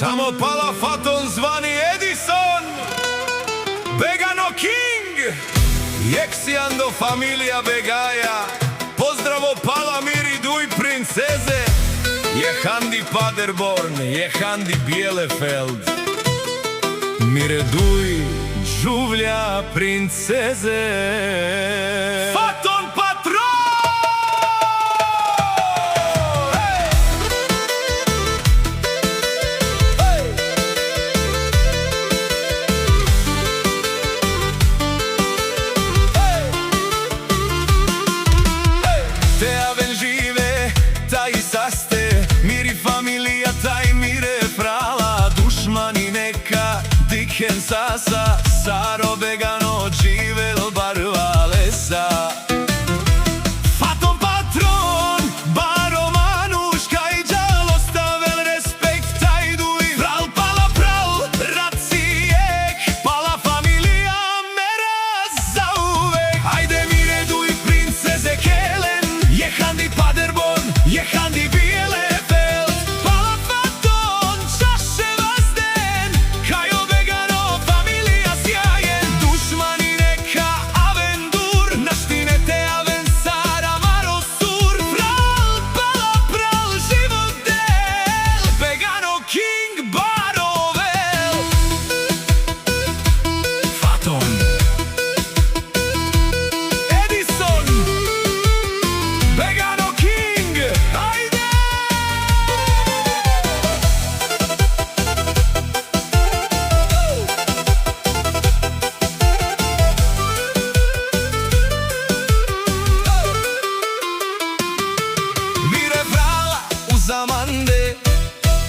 Samo pala faton zvani Edison, Begano King, Jeksiando familija Begaja, pozdravo pala miri duj princeze, Jehandi Paderborn, Jehandi Bielefeld, mire duj džuvlja princeze. Faton patron! Te aven žive, taj saste, miri familija, taj mire frala, dušmani neka, diken sasa, Saro Begano živel barva lesa. Faton patron, baro manuš, kaj džal ostavel respekt, taj duj vral pala pral, racijek, pala familija mera zauvek. Ajde mire duj princeze Kelen, Jehandi Paderborn, Jehandi Bielefeld, pala faton, čaše vazden, kajo Begano familija sjajen, dušmani neka avendur, naštine te aven Sara Marosur, pral, pala pral, život del, Begano King Barovel. Faton Edison, Begano King, ajde! Mire vrala u zamande,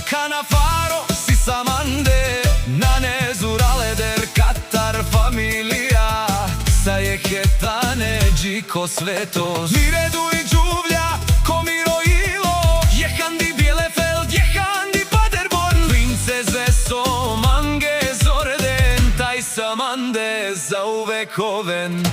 Canavaro si samande, na nezurale der Katar familija, sa Jehetane džiko svetos. Mire duj džuvlja, komiro ilo, Jehandi Bielefeld, Jehandi Paderborn, princeze so mange zorden, taj samande zauvek oven.